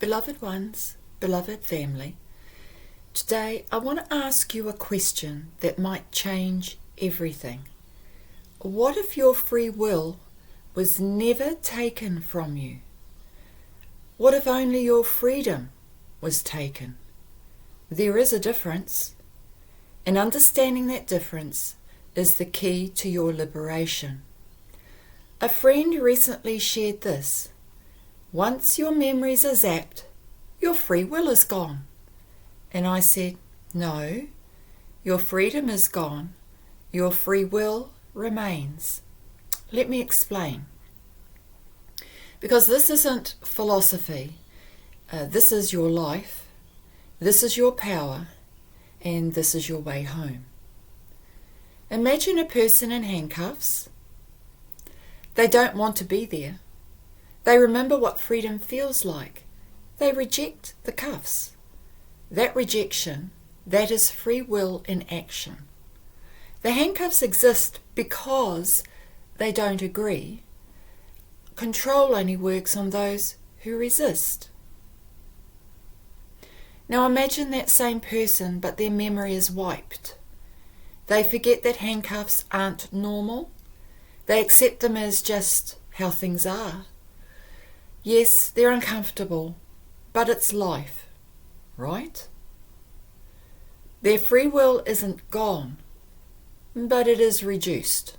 Beloved ones, beloved family, today I want to ask you a question that might change everything. What if your free will was never taken from you? What if only your freedom was taken? There is a difference, and understanding that difference is the key to your liberation. A friend recently shared this. Once your memories are zapped, your free will is gone. And I said, no, your freedom is gone. Your free will remains. Let me explain. Because this isn't philosophy. This is your life. This is your power. And this is your way home. Imagine a person in handcuffs. They don't want to be there. They remember what freedom feels like. They reject the cuffs. That rejection, that is free will in action. The handcuffs exist because they don't agree. Control only works on those who resist. Now imagine that same person, but their memory is wiped. They forget that handcuffs aren't normal. They accept them as just how things are. Yes, they're uncomfortable, but it's life, right? Their free will isn't gone, but it is reduced.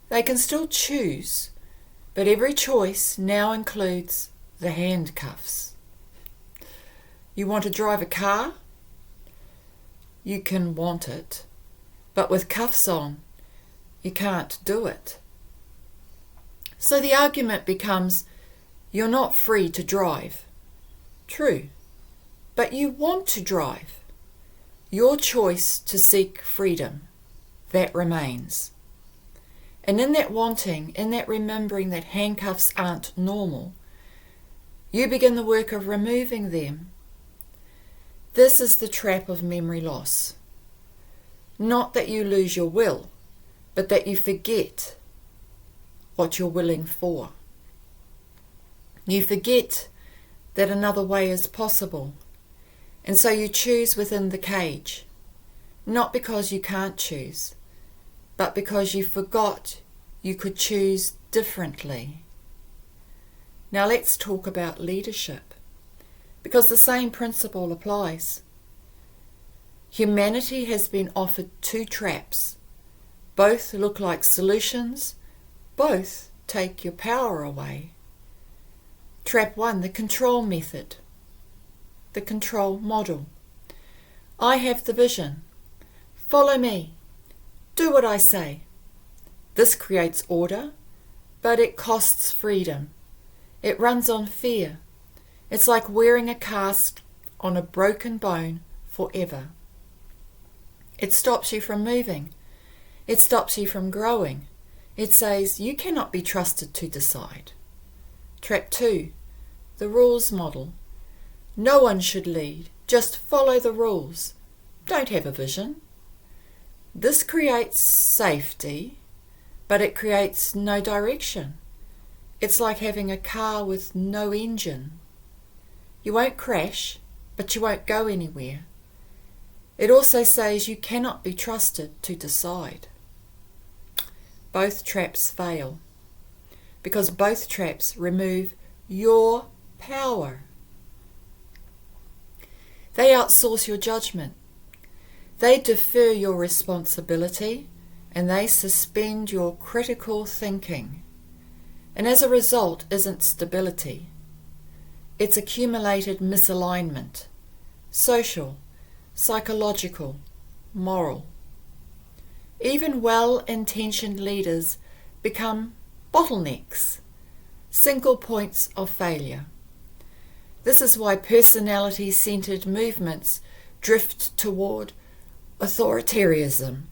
They can still choose, but every choice now includes the handcuffs. You want to drive a car? You can want it, but with cuffs on, you can't do it. So the argument becomes, you're not free to drive. True, but you want to drive. Your choice to seek freedom, that remains. And in that wanting, in that remembering that handcuffs aren't normal, you begin the work of removing them. This is the trap of memory loss. Not that you lose your will, but that you forget what you're willing for. You forget that another way is possible, and so you choose within the cage, not because you can't choose, but because you forgot you could choose differently. Now let's talk about leadership, because the same principle applies. Humanity has been offered two traps. Both look like solutions. Both take your power away. Trap 1, the control method, the control model. I have the vision. Follow me. Do what I say. This creates order, but it costs freedom. It runs on fear. It's like wearing a cast on a broken bone forever. It stops you from moving. It stops you from growing. It says you cannot be trusted to decide. Trap 2, the rules model. No one should lead. Just follow the rules. Don't have a vision. This creates safety, but it creates no direction. It's like having a car with no engine. You won't crash, but you won't go anywhere. It also says you cannot be trusted to decide. Both traps fail, because both traps remove your power. They outsource your judgment. They defer your responsibility, and they suspend your critical thinking. And as a result isn't stability. It's accumulated misalignment, social, psychological, moral. Even well-intentioned leaders become bottlenecks, single points of failure. This is why personality-centered movements drift toward authoritarianism.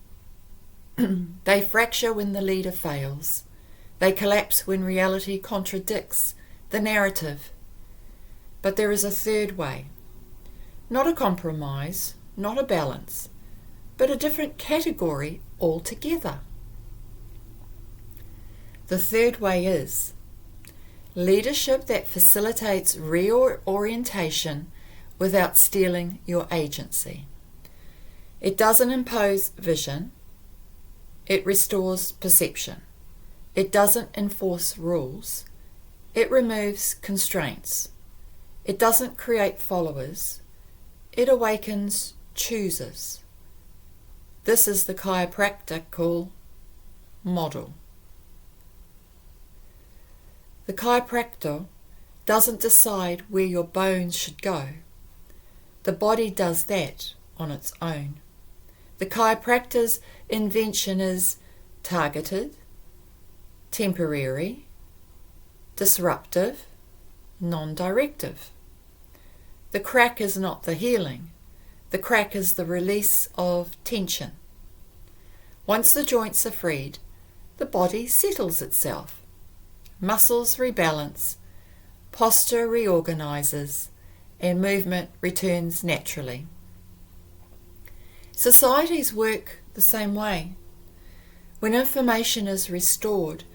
They fracture when the leader fails. They collapse when reality contradicts the narrative. But there is a third way. Not a compromise, not a balance, but a different category altogether. The third way is Leadership that facilitates reorientation without stealing your agency. It doesn't impose vision. It restores perception. It doesn't enforce rules. It removes constraints. It doesn't create followers. It awakens choosers. This is the chiropractical model. The chiropractor doesn't decide where your bones should go. The body does that on its own. The chiropractor's invention is targeted, temporary, disruptive, non-directive. The crack is not the healing. The crack is the release of tension. Once the joints are freed, the body settles itself. Muscles rebalance, posture reorganizes, and movement returns naturally. Societies work the same way. When information is restored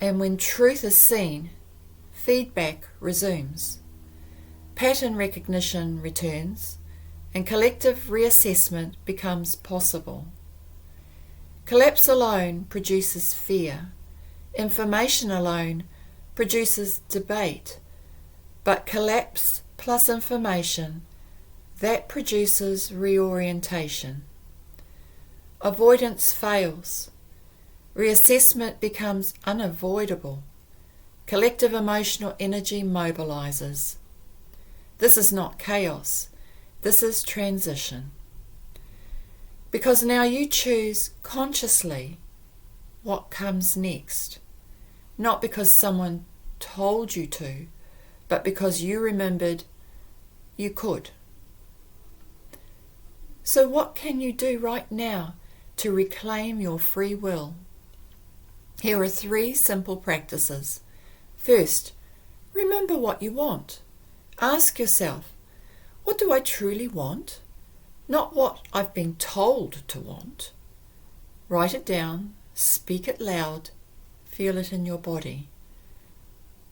and when truth is seen, feedback resumes. Pattern recognition returns and collective reassessment becomes possible. Collapse alone produces fear. Information alone produces debate. But collapse plus information, that produces reorientation. Avoidance fails. Reassessment becomes unavoidable. Collective emotional energy mobilizes. This is not chaos. This is transition. Because now you choose consciously what comes next. Not because someone told you to, but because you remembered you could. So what can you do right now to reclaim your free will? Here are 3 simple practices. First, remember what you want. Ask yourself, what do I truly want? Not what I've been told to want. Write it down, speak it loud, feel it in your body.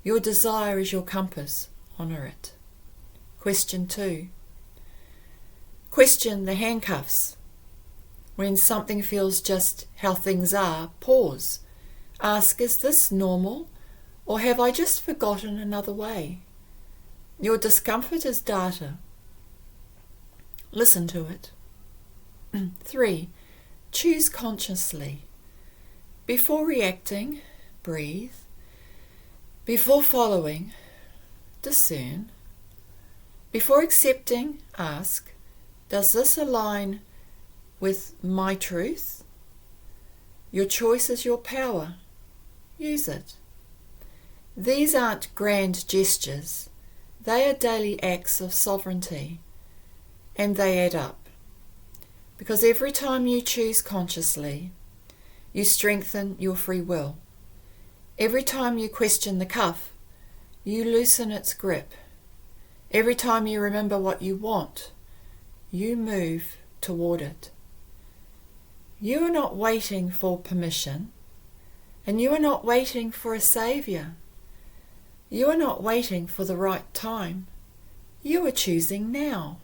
Your desire is your compass. Honour it. Question 2. Question the handcuffs. When something feels just how things are, pause. Ask, is this normal, or have I just forgotten another way? Your discomfort is data. Listen to it. 3. Choose consciously. Before reacting, breathe. Before following, discern. Before accepting, ask, does this align with my truth? Your choice is your power. Use it. These aren't grand gestures. They are daily acts of sovereignty, and they add up. Because every time you choose consciously, you strengthen your free will. Every time you question the cuff, you loosen its grip. Every time you remember what you want, you move toward it. You are not waiting for permission, and you are not waiting for a saviour. You are not waiting for the right time. You are choosing now.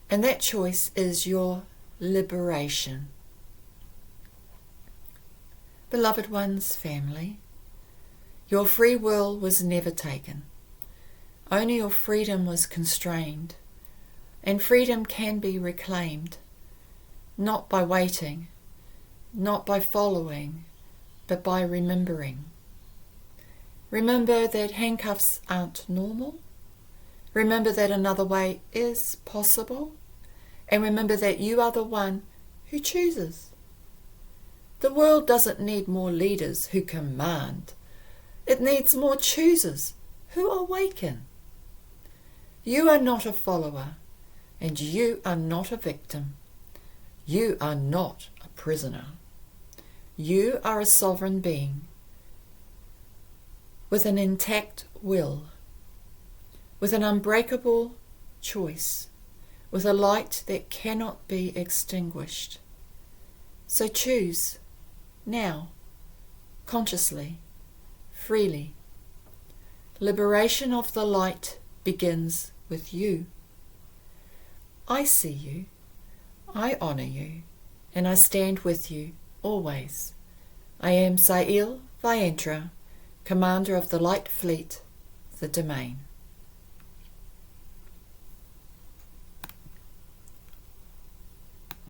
And that choice is your liberation. Beloved ones, family, your free will was never taken. Only your freedom was constrained. And freedom can be reclaimed, not by waiting, not by following, but by remembering. Remember that handcuffs aren't normal. Remember that another way is possible. And remember that you are the one who chooses. The world doesn't need more leaders who command. It needs more choosers who awaken. You are not a follower, and you are not a victim. You are not a prisoner. You are a sovereign being with an intact will, with an unbreakable choice, with a light that cannot be extinguished. So choose now, consciously, freely. Liberation of the light begins with you. I see you, I honour you, and I stand with you always. I am Sael'Viantra, Commander of the Light Fleet, the Domain.